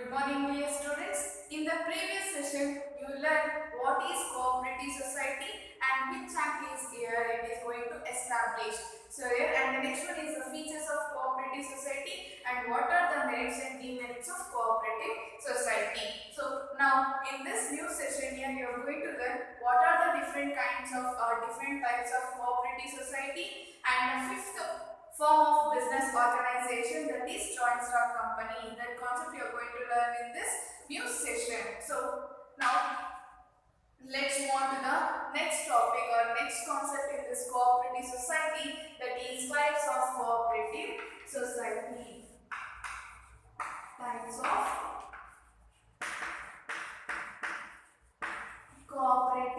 Good morning, dear students. In the previous session, you learned what is cooperative society and which act is here it is going to establish. So here and the next one is the features of cooperative society and what are the merits and demerits of cooperative society. So now in this new session here you are going to learn what are the different kinds of different types of cooperative society and the fifth form of business organization, that is joint stock company. That concept you are going to learn in this new session. So now let's move on to the next topic or next concept in this cooperative society, that is types of cooperative society. Types of cooperative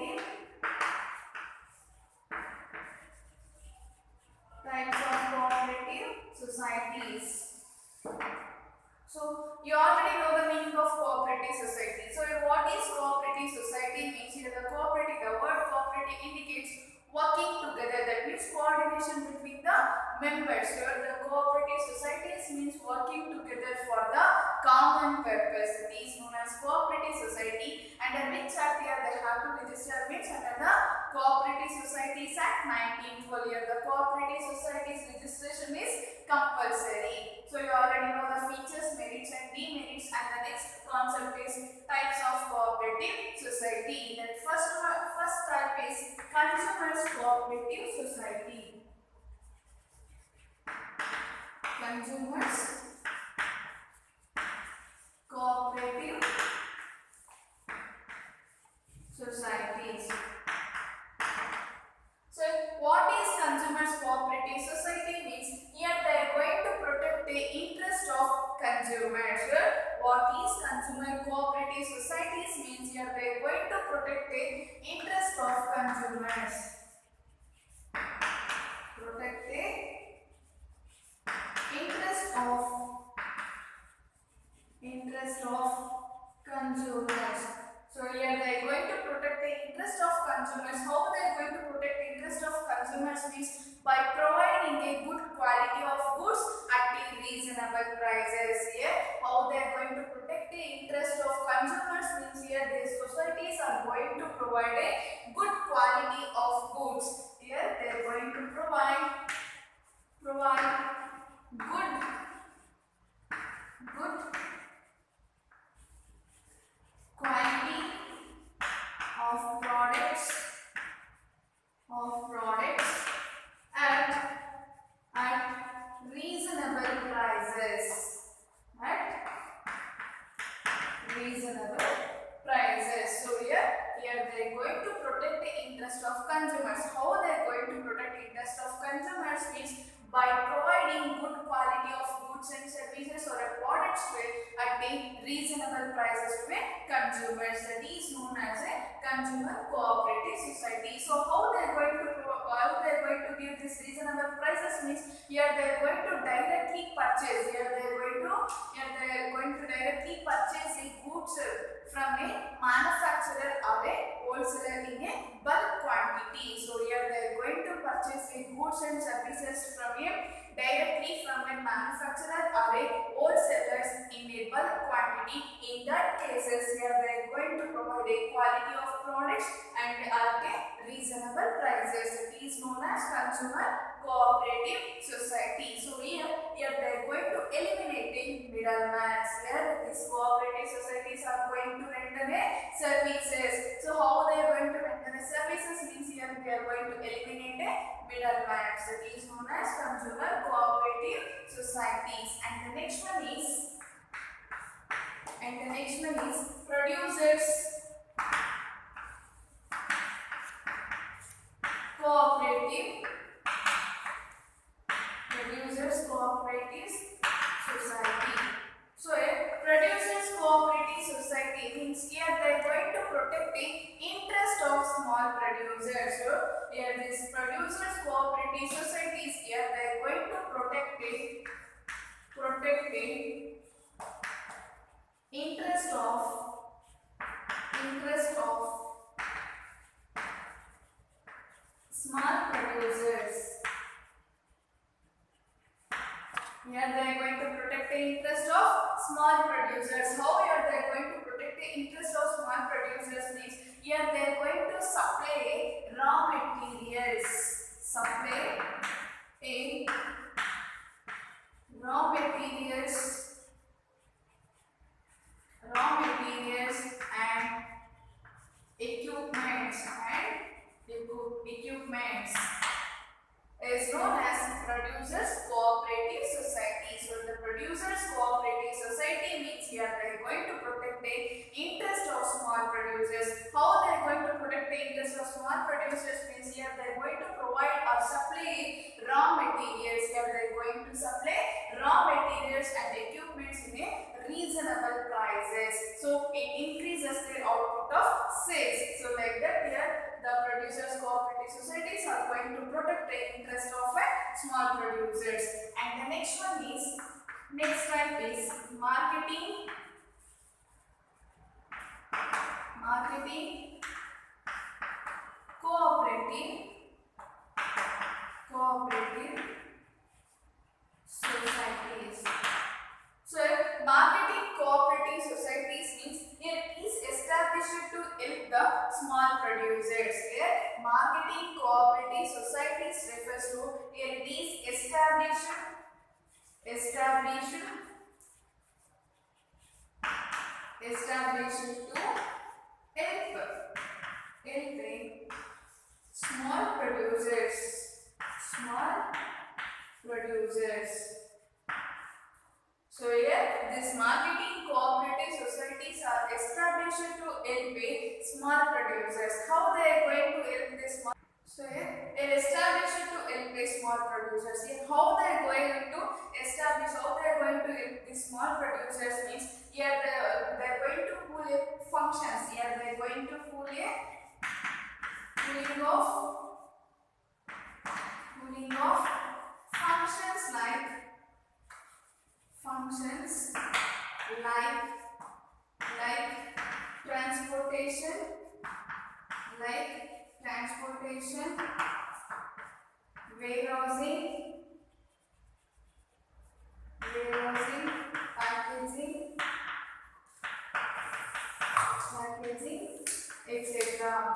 societies. So you already know the meaning of cooperative society. So what is cooperative society means here the word cooperative indicates working together, that means coordination between the members. Here the cooperative societies means working together for the common purpose. It is known as cooperative society. And which act here they have to register means under the Cooperative Societies Act 1912. Here the cooperative societies registration is compulsory. So you already know the features, merits and demerits, and the next concept is types of cooperative society. That first type is consumers cooperative society. Consumers cooperative societies. So what is consumers cooperative society means here they are going to protect the interest of consumers. What is consumer cooperative societies means here they are going to protect the interest of consumers. Protect the interest of consumers. So here they are going to protect the interest of consumers. How they are going to protect the interest of consumers means by providing a good quality of goods at a reasonable prices. Here how they are going to protect the interest of consumers means here these societies are going to provide a good quality of goods. Here they are going to provide good quality of products at reasonable prices. So here they are going to protect the interest of consumers. How they are going to protect the interest of consumers means by providing good quality of goods and services or products at a reasonable prices to consumers. That is known as a consumer cooperative society. So how they are going to give this reasonable prices means here they are going to directly purchase. Here they are going to directly purchase the goods from a manufacturer or a wholesaler in a bulk quantity. So here they are going to purchase the goods and services directly from a manufacturer or a wholesalers in a bulk quantity. In that cases here they are going to provide a quality of products and at a reasonable prices. It is known as consumer cooperative society. So here they are going to eliminate the middleman. Here these cooperative societies are going to render the services. So how they are going to render the services means here they are going to eliminate the middleman. So it is known as consumer cooperative societies. And the next one is producers cooperative society. So a producers cooperative society means here they are going to protect the interest of small producers. So here these producers cooperative societies here they are going to protect the interest of small producers. Here they are going to protect the interest of small small producers. How are they going to protect the interest of small producers means here they are going to supply raw materials. Supply a raw materials and equipments is known as producers cooperative society. So the producers cooperative society means here they are going to protect the interest of small producers. How they are going to protect the interest of small producers means here they are going to provide or supply raw materials. Here they are going to supply raw materials and equipments in a reasonable prices. So it increases their output of sales. So like that here the producers cooperative societies are going to protect the interest of small producers. And the next type is marketing cooperative societies. So marketing cooperative societies means it is established to help the small producers. Here marketing cooperative societies refers to it is established to help small producers. So here this marketing cooperative societies are established to help small producers. How they are going to help this small? So here they are established to help small producers. Here how they are going to establish? How they are going to help the small producers means here they are going to pull functions. Here they are going to pull pulling of functions like transportation, warehousing, packaging, etc.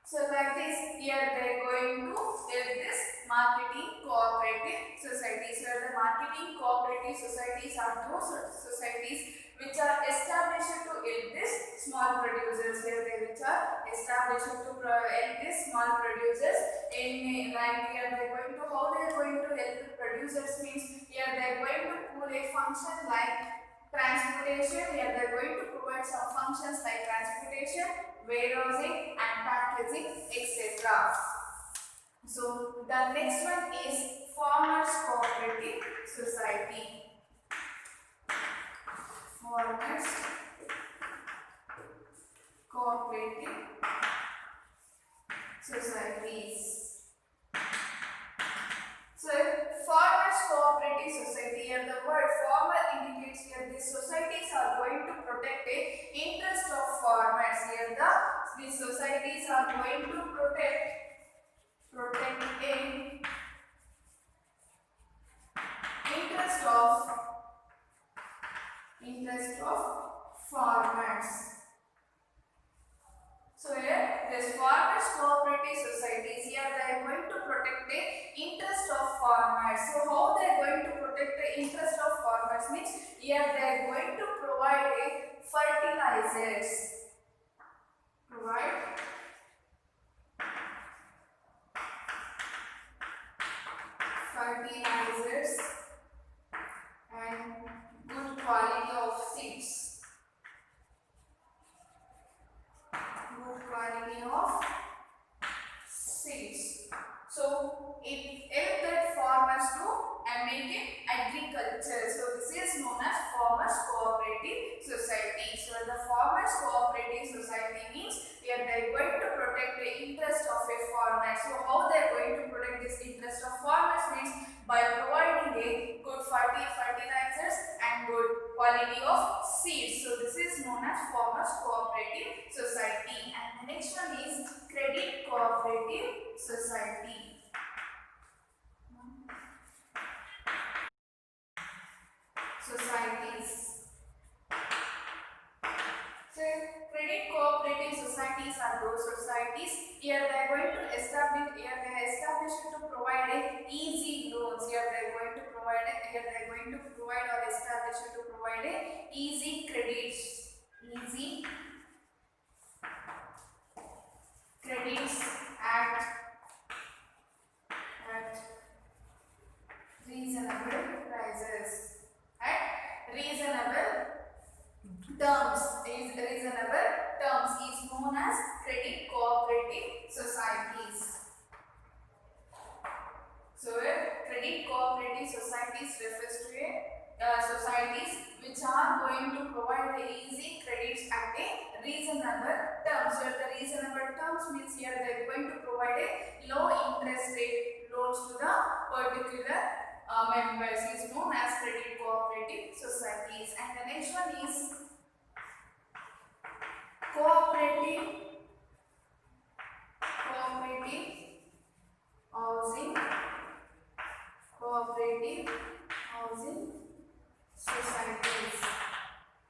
So like this, here they are going to help this marketing cooperative societies. So the marketing cooperative societies are those societies which are established to help this small producers. Here they which are established to help this small producers. In like here they are going to how they are going to help the producers means here they are going to pull a function like transportation. Here they are going to provide some functions like transportation, warehousing and packaging, etc. So the next one is farmers cooperative society. Farmers cooperative societies. So farmers cooperative society, here the word farmer indicates here these societies are going to protect the interest of farmers. Here these societies are going to protect a interest of farmers. So here this farmers cooperative societies, here they are going to protect the interest of farmers. So how they are going to protect the interest of farmers means here they are going to provide fertilizers. And good quality of seeds. So it helps that farmers to make agriculture. So this is known as farmers cooperative society. So the farmers cooperative society means here they are going to protect the interest of a farmer. So how they are going to protect this interest of farmers means by providing a good fertilizers and good quality of seeds. So this is known as farmers cooperative society. And the next one is credit cooperative society. Societies. here they are going to provide or establish to provide a easy credits at reasonable prices, at reasonable terms is known as credit cooperative societies. So credit cooperative societies refers to societies which are going to provide the easy credits at a reasonable terms. So the reasonable terms means here they are going to provide a low interest rate loans to the particular members is known as credit cooperative societies. And the next one is cooperative housing societies.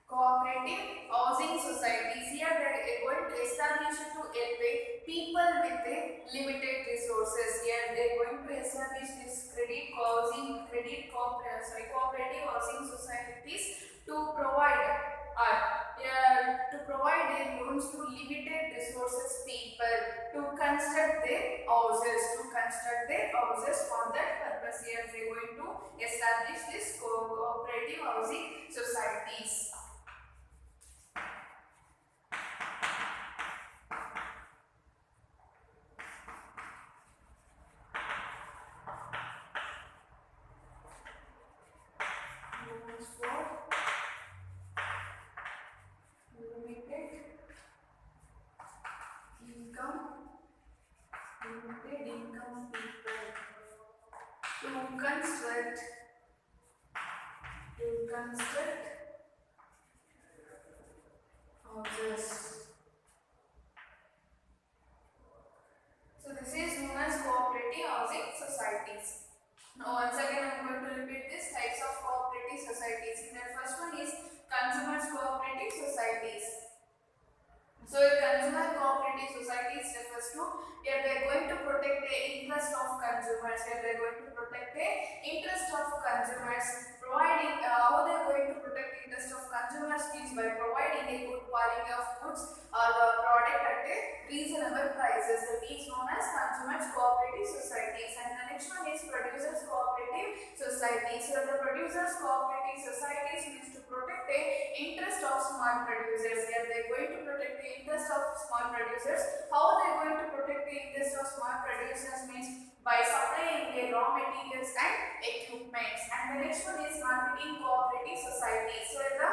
Cooperative housing societies, here they are going to establish to help people with limited resources. Here they are going to establish this cooperative housing societies to provide loans to limited resources people to construct their houses for that purpose. Here they are going to establish this cooperative housing societies. Loans for limited income people to construct houses. So this is known as cooperative housing societies. Now once again I am going to repeat these types of cooperative societies. The first one is consumers cooperative societies. So consumer cooperative societies refers to here they are going to protect the interest of consumers. Here they are going to protect the interest of consumers, providing how they are going to protect the interest of consumers is by providing a good quality of goods or the product at a reasonable prices. That is known as consumers cooperative societies. And the next one is producers cooperative societies. So the producers cooperative societies means to protect the interest of small producers. Here they are going to protect the interest of small producers. How they are going to protect the interest of small producers means by supplying the raw materials and equipments. And the next one is marketing cooperative societies. So the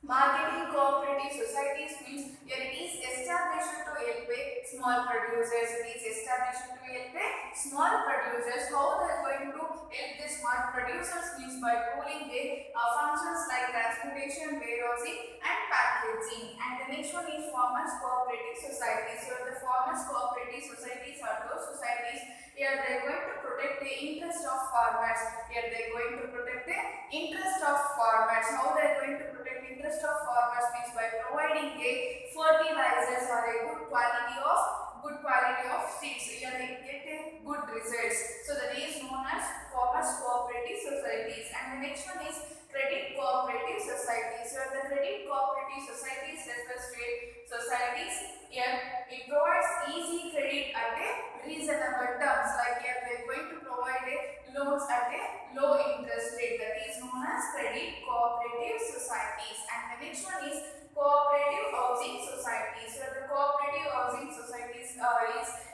marketing cooperative societies means here it is established to help small producers. It is established to help small producers. How they are going to help the small producers means by pooling the functions like transportation, warehousing and packaging. And the next one is farmers cooperative societies. So the farmers cooperative societies are those societies here they are going to protect the interest of farmers. Here they are going to protect the interest of farmers. How they are going to protect the interest of farmers means by providing a fertilizers or a good quality of seeds. Here they get a good results. So that is known as farmers cooperative societies. And the next one is credit cooperative societies. So the credit cooperative societies refers to societies here it provides easy credit at a reasonable terms. Like here they are going to provide loans at a low interest rate. That is known as credit cooperative societies. And the next one is cooperative housing societies. So the cooperative housing societies is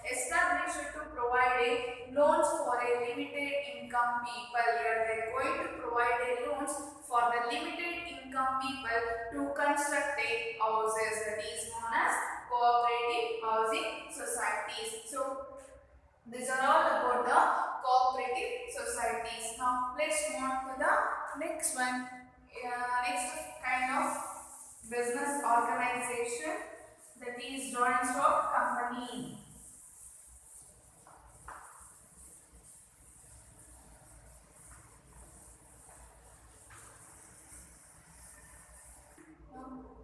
established to provide loans for a limited income people. Here they are going to provide loans for the limited income people to construct houses. That is known as cooperative housing societies. So these are all about the cooperative societies. Now let's move on to the next one. Next kind of business organization, that is joint stock company.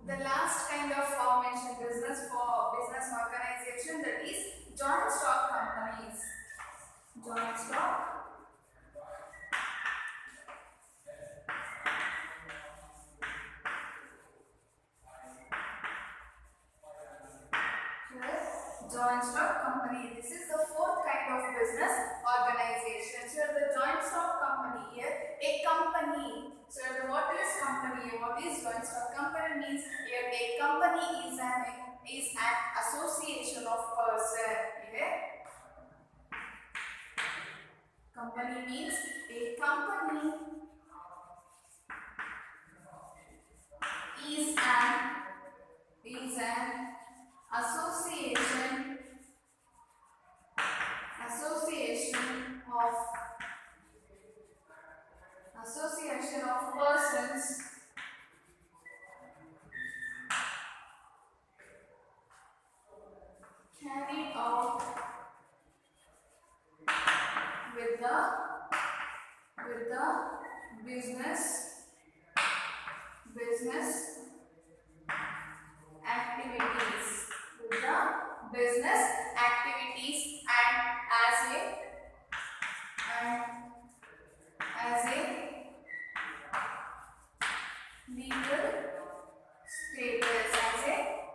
The last kind of formation business organization, that is joint stock companies. Joint stock Joint stock company. This is the fourth kind of business organization. So the joint stock company here, a company. So what is company? What is joint stock company means? Here a company is an association of person. Here company means a company is an association of persons carried out with the business activities, with the business activities, and as a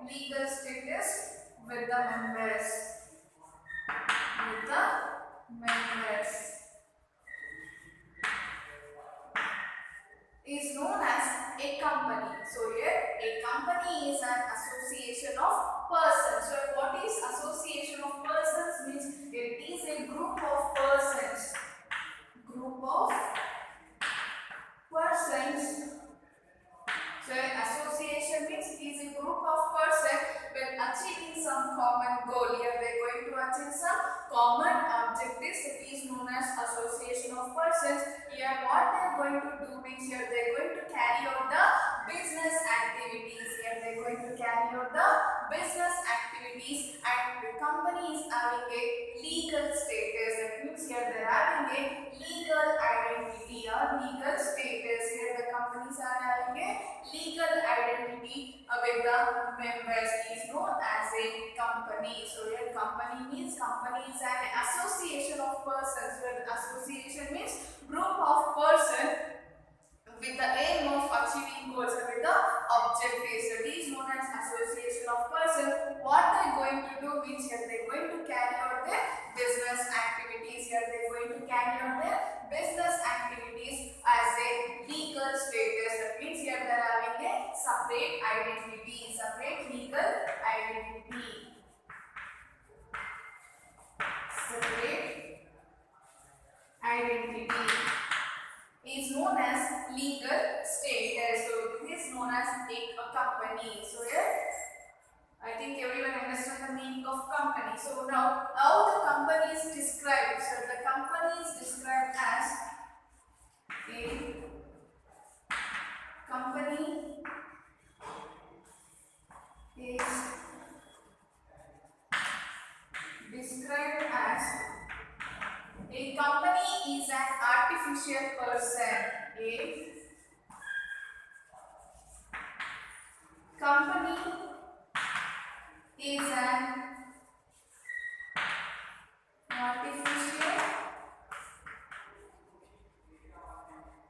legal status with the members, is known as a company. So here a company is an association of persons. So what is association of persons means? It is a group of persons. So association means it is a group of persons with achieving some common goal. Here they are going to achieve some common objectives. It is known as association of persons. Here what they are going to do means here they are going to carry out the business activities. Here they are going to carry out the business activities, and the company is having a legal status. That means here they are having a legal identity or legal status. Here the companies are having a legal identity with the members, is known as a company. So here company means company is an association of persons. Where association means group of persons with the aim of achieving goals, with the objectives. It is known as association of persons. What they are going to do means here they are going to carry out their business activities. Here they are going to carry out their business activities as a legal status. That means here they are having a separate identity, separate legal identity. Separate identity is known as legal status. So this is known as a company. So here I think everyone understands the meaning of company. So now how the company is described. So the company is described as a company is described as a company is an artificial person. A company is an artificial.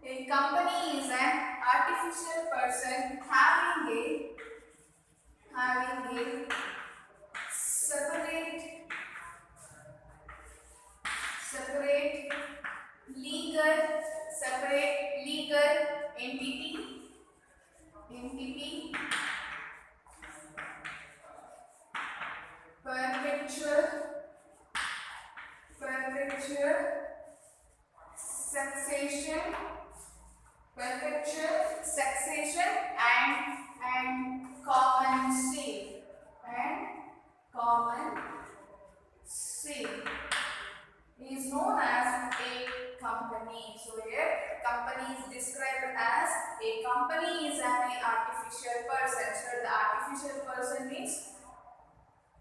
A company is an artificial person having a separate legal entity perpetual succession and common seal is known as a company. So here company is described as a company is an artificial person. So the artificial person means,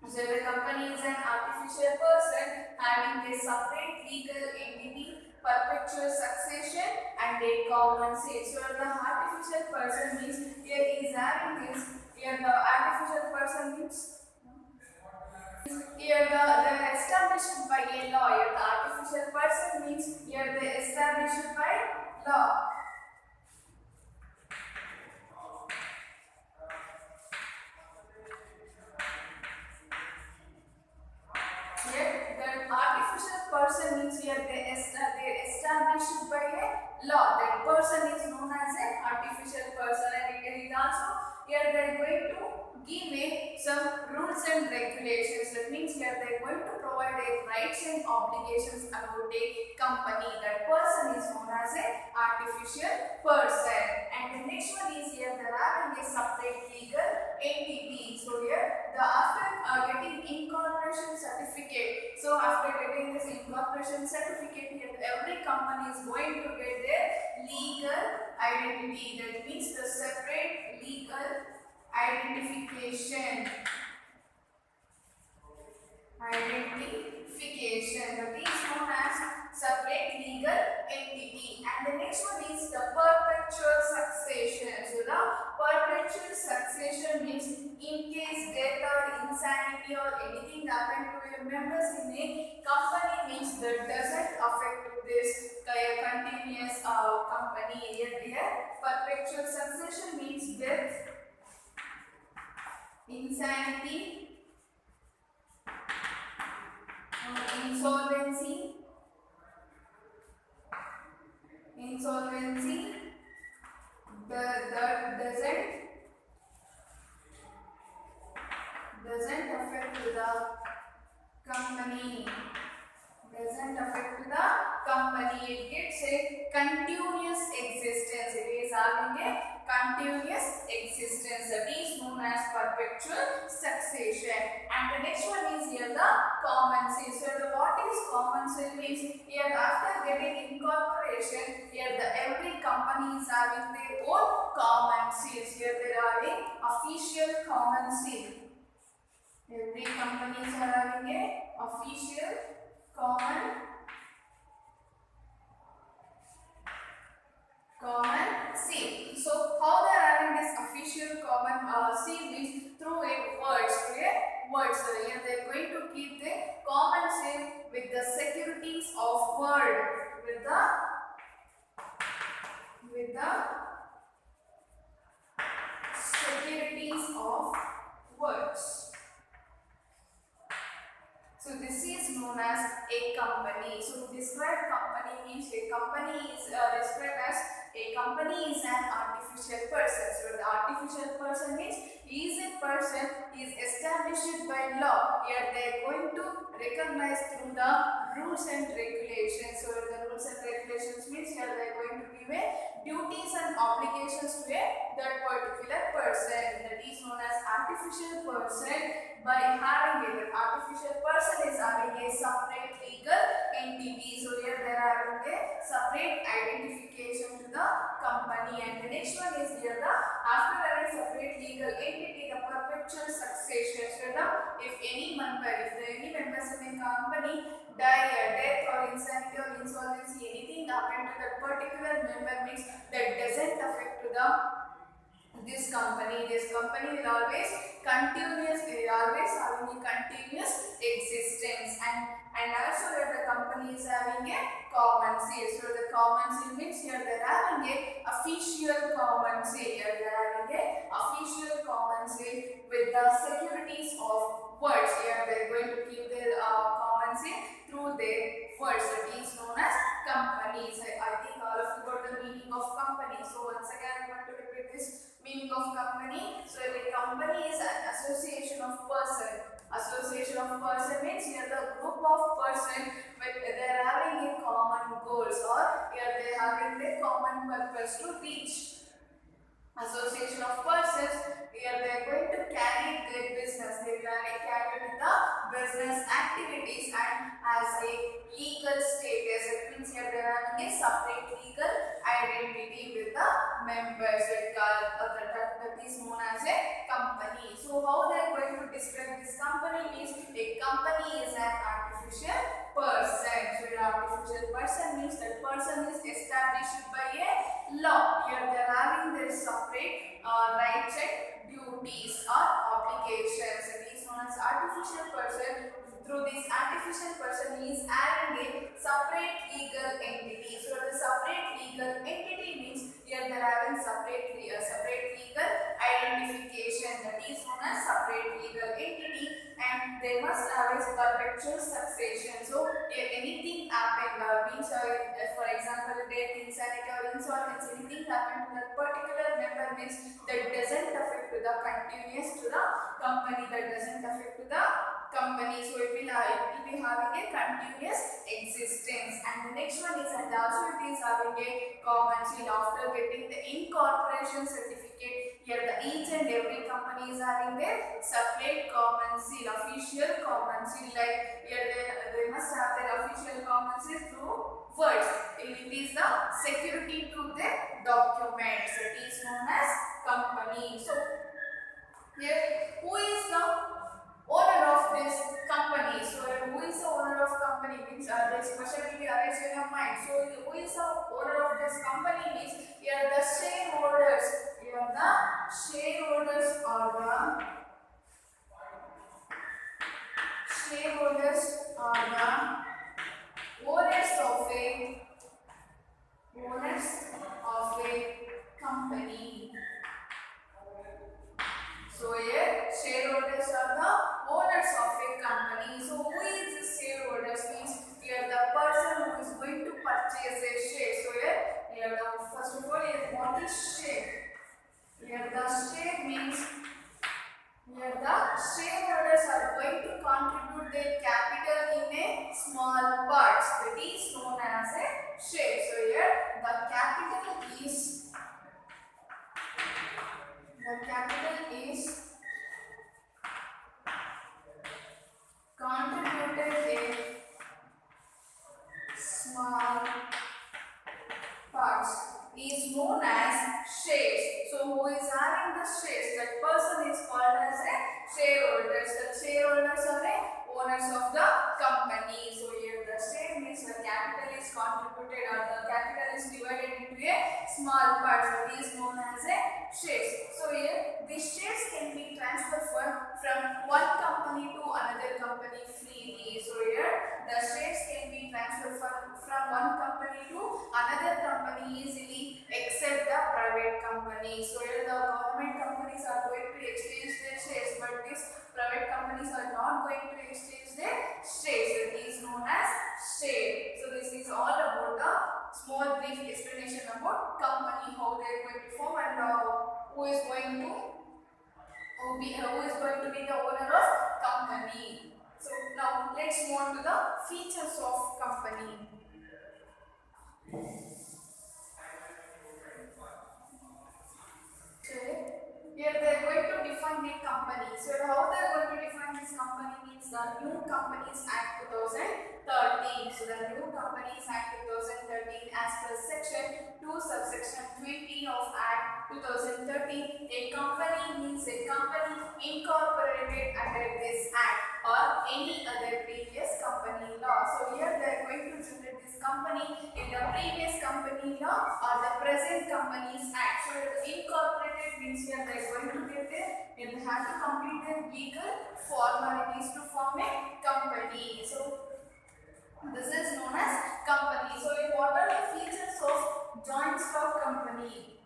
so the company is an artificial person having a separate legal entity, perpetual succession, and a common seal. So the artificial person means here is having this. Here the artificial person means here they are established by a law. Here the artificial person means here they established by law. here they are going to give some rules and regulations. That means here they are going to provide rights and obligations about a company. That person is known as a artificial person. And the next one is here they are having a separate legal entity. So here the after getting incorporation certificate. So after getting this incorporation certificate, here every company is going to get their legal identity. That means the separate legal identification. That is known as separate legal entity. And the next one is the perpetual succession. So the perpetual succession means in case death or insanity or anything happen to your members in a company, means that doesn't affect this continuous company. Here perpetual succession means death, insanity, insolvency, that doesn't affect the company. It gets a continuous existence. It is having a continuous existence. That is known as perpetual succession. And the next one is here the common seal. So what is common seal means here after getting incorporation, here every company is having their own common seals. Here they are having official common seal. Every company is having a official common seal. So how they are having this official common seal means through a words. So here they are going to keep the common seal with the securities of word. With the securities of words. So this is known as a company. So to describe company means a company is described as a company is an artificial person. So the artificial person means he is a person is established by law. Here they are going to recognize through the rules and regulations. So the rules and regulations means here they are going to give a duties and obligations to that particular person. That is known as artificial person. By having an artificial person is having a separate legal entity. So here they are having a separate identification to the company. And the next one is here the after having separate legal entity, the perpetual succession. So if any members in a company die, death or insanity or insolvency, anything happen to that particular member means that doesn't affect to this company will always continuous, always having a continuous existence. And also where the company is having a common seal. So the common seal means here they are having a official common seal. Here they are having a official common seal with the securities of words. Here they are going to keep their common seal through their words. That is known as companies. I think all of you got the meaning of company. So once again I want to repeat this meaning of company. So a company is an association of person. Association of person means here the group of person but they are having a common goals or here they are having a common purpose to reach. Association of persons, here they are going to carry their business. They will carry the business activities and as a legal status. It means here they are having a separate legal identity with the members. That is known as a company. So how they are going to describe this company means a company is an artificial person. So an artificial person means that person is established by a law. Here they are having their separate rights and duties or obligations. It is known as artificial person. Through this artificial person he is having a separate legal entity. So the separate legal entity means here they are having separate legal identification. That is known as separate legal entity, and they must have a perpetual succession. So if anything happen means for example death, insanity or insolvency, anything happen to that particular member order means that doesn't affect to the continuous to the company, that doesn't affect to the company. So it will be having a continuous existence. And the next one is, and also it is having a common seal. After getting the incorporation certificate, here the each and every company is having their separate common seal, official common seal. Like here they must have their official common seal through words. It is the security to the documents. It is known as company. So here, who is the owner of this company? So who is the owner of company means this question will be arise in your mind. So who is the owner of this company means here the shareholders. Here the shareholders are the owners of a company. So here shareholders are the owners of a company. So who is the shareholders means here the person who is going to purchase a share. So here the first of all is what is share. Here the share means here the shareholders are going to contribute their capital in a small parts. That is known as a share. So here the capital is contributed in small parts is known as shares. So who is having the shares? That person is called as a shareholders. The shareholders are the owners of the company. So here the share means the capital is contributed or the capital is divided into a small parts. That is known as a shares. So here these shares can be transferred from one company to another company freely. So here the shares can be transferred from one company to another company easily except the private company. So here the government companies are going to exchange their shares, but these private companies are not going to exchange their shares. That is known as share. So this is all about the small brief explanation about company, how they are going to form, and who is going to be the owner of company. So now let's move on to the features of company. Here they are going to define the company. So how they are going to define this company means the New Companies Act 2013. So the New Companies Act 2013 as per section 2 subsection 20 of Act 2013, a company means a company incorporated under this act or any other previous company law. So here they are going to generate this company in the previous company law or the present Companies Act. So the incorporated means here they are going to get there and they have to complete their legal formalities to form a company. So this is known as company. So what are the features of joint stock company?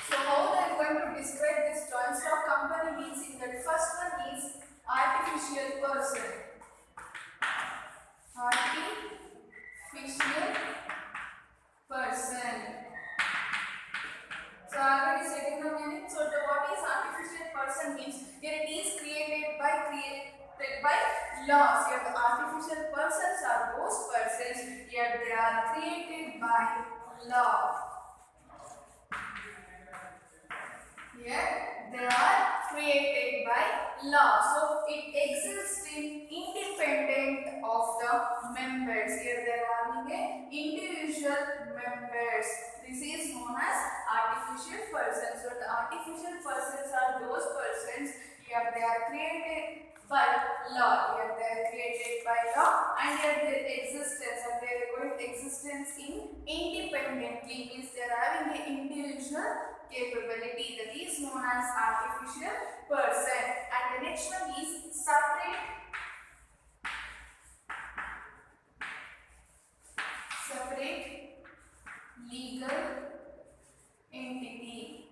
So how they are going to describe this joint stock company means in that first one is artificial person. Artificial person. So I already said in the meaning. So what is artificial person means here it is created by laws. Here the artificial persons are those persons here they are created by law. Here they are created by law. So it exists in independent of the members. Here they are having a individual members. This is known as artificial persons. So the artificial persons are those persons here they are created by law. Here they are created by law and here their existence and their existence in independently means they are having an individual capability, that is known as artificial person. And the next one is separate legal entity.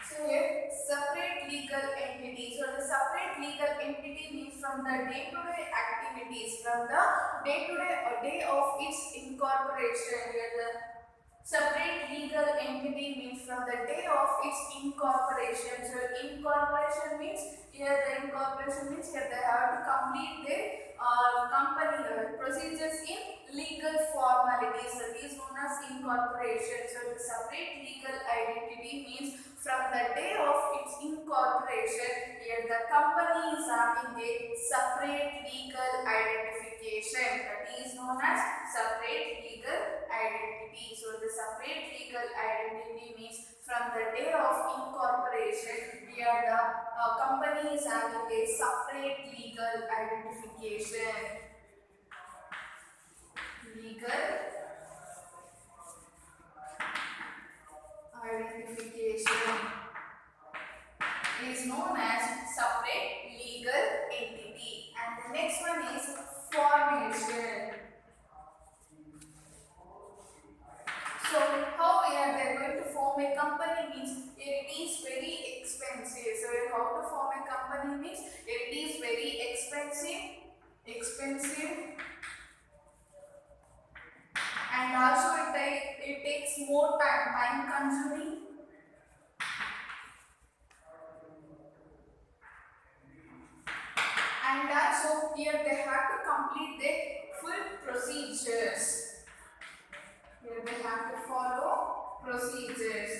So here separate legal entity. So the separate legal entity means from the day-to-day activities, from the day of its incorporation. Here the Separate legal entity means from the day of its incorporation. So incorporation means here they have to complete their company procedures in legal formalities. So it is known as incorporation. So the separate legal identity means from the day of its incorporation, here the company is having a separate legal identification. That is known as separate legal identity. So the separate legal identity means from the day of incorporation, here the company is having a separate legal identification. Legal identification is known as separate legal entity. And the next one is formation. So how we are going to form a company means it is very expensive. So how to form a company means it is very expensive, and also it takes more time consuming. And also here they have to complete the full procedures. Here they have to follow procedures.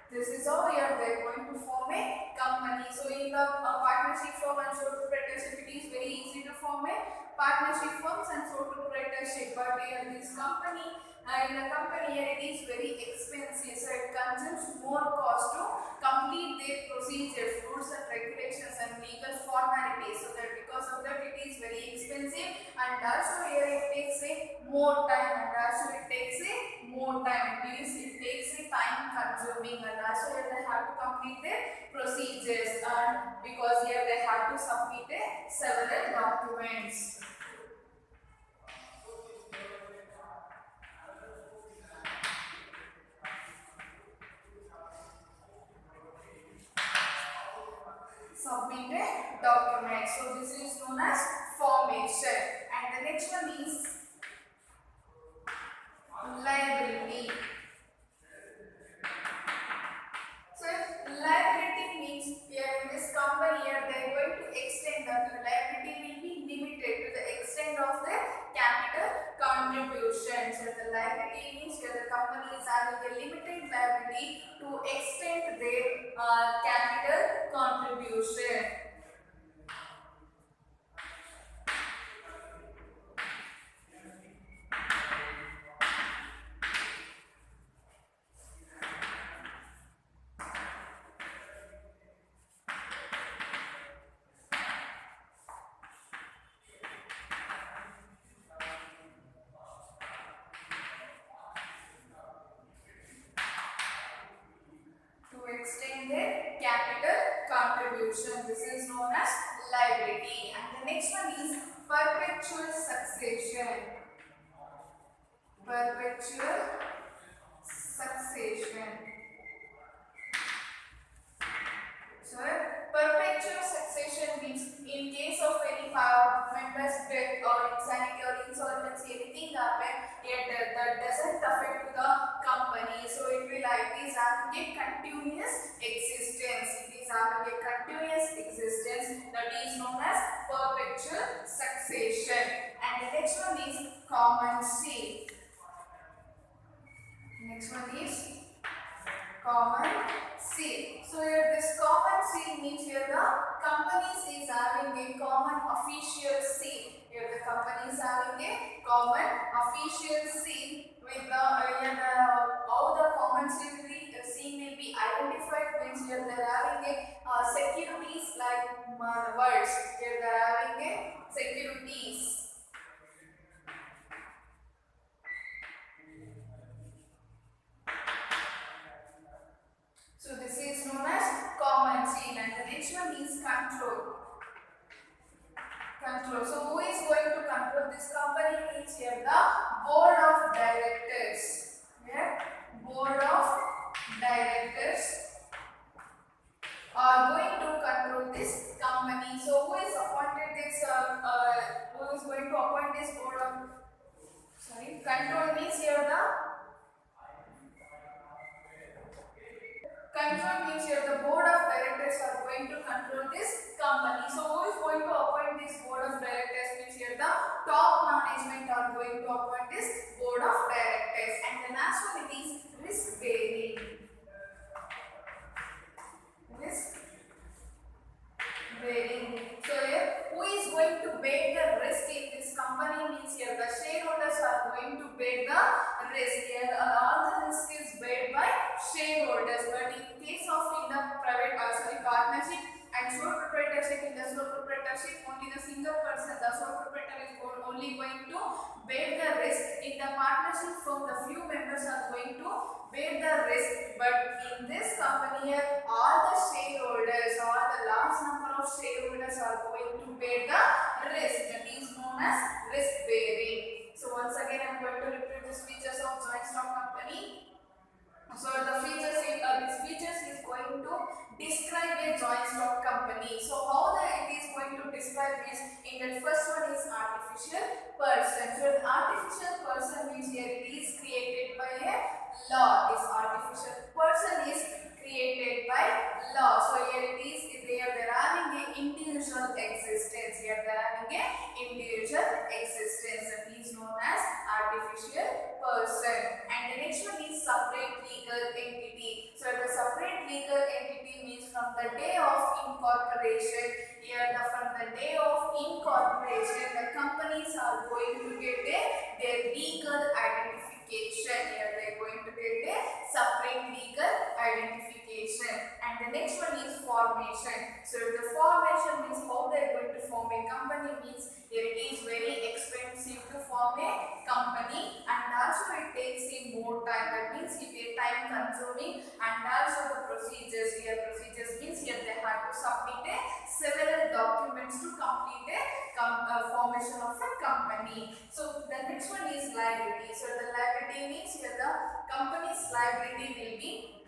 This is how here they are going to form a company. So in the partnership firm and sole proprietorship, it is very easy to form a partnership firms and sole proprietorship. But here this company, in a company here it is very expensive. So it consumes more cost to complete their procedures, rules and regulations and legal formalities. So that because of that it is very expensive, and also here it takes a more time, and also it takes a more time. It takes a time consuming, and also here they have to complete their procedures, and because here they have to submit several documents. Submit a document. So this is known as formation. And the next one is liability. So liability means here in this company here they are going to extend the liability will be limited to the extent of the capital contribution. So the liability means here the company is having a limited liability to extend their capital contribution. Extend their capital contribution. This is known as liability. And the next one is perpetual succession. Perpetual succession. So perpetual succession means in case of any member's death or insanity or insolvency, anything happen, yet that doesn't affect the company. So it is having a continuous existence. It is having a continuous existence, that is known as perpetual succession. And the next one is common seal. Next one is common seal. So here this common seal means here the companies is having a common official seal. Here the company is having a common official seal with the how the common seal will be identified means here they are having a securities like words. Here they are having a securities. So this is known as common seal, and the next one is control. So who is going to control this company means here the board of directors. Here board of directors are going to control this company. So who is appointed this? Who is going to appoint this board of? Sorry, control means here the Control means here the board of directors are going to control this company. So who is going to appoint this board of directors means here the top management are going to appoint this board of directors. And the last one it is risk bearing. Risk bearing. So here who is going to bear the risk in this company means here the shareholders are going to bear the risk. Here all the risk is borne by shareholders, but in case of in the private partnership and sole proprietorship, in the sole proprietorship only the single person, the sole proprietor is only going to bear the risk. In the partnership from the few members are going to bear the risk, but in this company here all the shareholders, all the large number of shareholders are going to bear the risk. That is known as risk bearing. So once again I am going to repeat these features of joint stock company. So the features these features is going to describe a joint stock company. So how it is going to describe is in that first one is artificial person. So the artificial person means here it is created by a law. This artificial person is created by law. So here it is they are having a individual existence. Here they are having a individual existence. That is known as artificial person. And the next one is separate legal entity. So the separate legal entity means from the day of incorporation. Here from the day of incorporation the companies are going to get their legal identification. Here they are going to get a separate legal identification. And the next one is formation. So the formation means how they are going to form a company means here it is very expensive to form a company, and also it takes in more time. That means it is time consuming, and also the procedures. Here procedures means here they have to submit several documents to complete a formation of a company. So the next one is liability. So the liability means here the company's liability will be,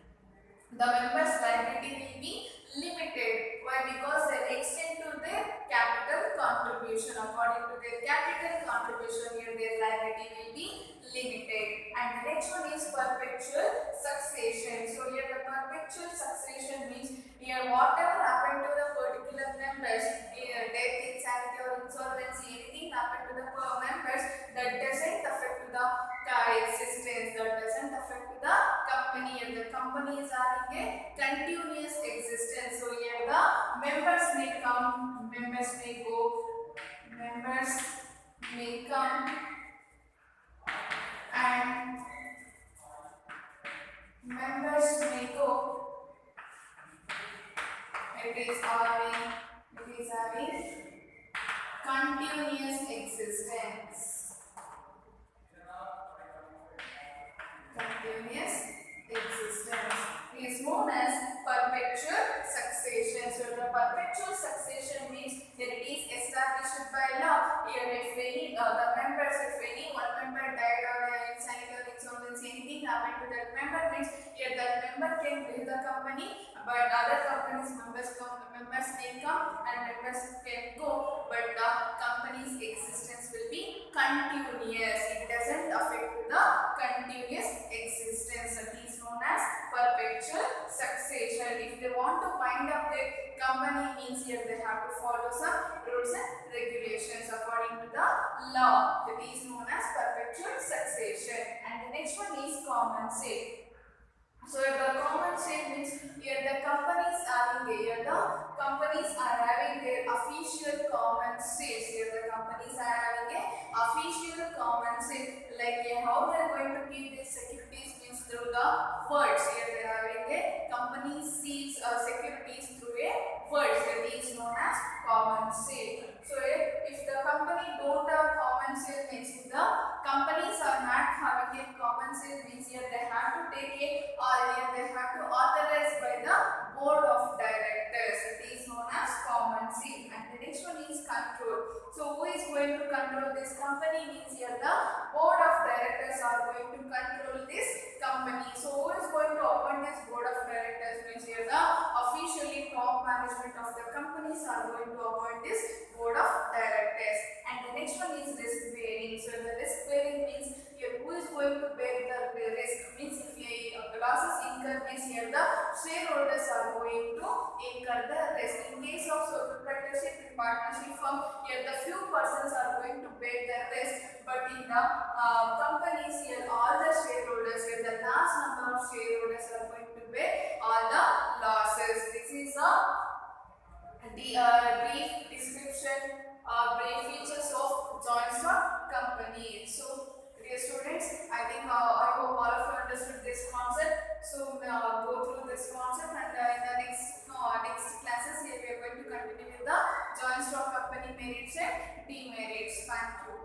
the members' liability will be limited. Why? Because they extend to their capital contribution. According to their capital contribution, here their liability will be limited. And the next one is perpetual succession. So here the perpetual succession means here whatever happened to the particular members, here death, insanity or insolvency, anything happened to the members, that doesn't affect to the existence, that doesn't affect to the company. And the company is having a continuous existence. So here the members may come, members may go, members may come and members may go. It is having continuous existence. Continuous existence is known as perpetual succession. So the perpetual succession means that it is established by law. Here if any the members, if any one member died or insanity or insolvency, anything happened to that member means here that member can leave the company, but other companies members may come and members can go, but the company's existence will be continuous. It doesn't affect the continuous existence. That is known as perpetual succession. If they want to wind up their company means here they have to follow some rules and regulations according to the law. That is known as perpetual succession. And the next one is common sale. So the common sale means here the companies are having their official common sales. Here the companies are having a official common sale. Like how they are going to keep these securities means through the words. Here they are having a company seals securities through a words. That is known as common sale. So if the company don't have common sale means if the companies are not having a common sale means here they have to take a, or here they have to authorize by the board of directors. It is known as common sale. And the next one is control. So who is going to control this company means here the board of directors are going to control this company. So who is going to appoint this board of directors means here the officially top management of the companies are going to appoint this board of directors. And the next one is risk bearing. So the risk bearing means here who is going to bear the risk means if losses incur means here the shareholders are going to incur the risk. In case of sole proprietorship in partnership firm, here the few persons are going to bear the risk, but in the companies here all the shareholders, here the large number of shareholders are going to bear all the losses. This is a brief description, brief features of joint stock company. So, dear students, I think I hope all of you understood this concept. So, go through this concept, and in the next classes here we are going to continue with the joint stock company merits and demerits. Thank you.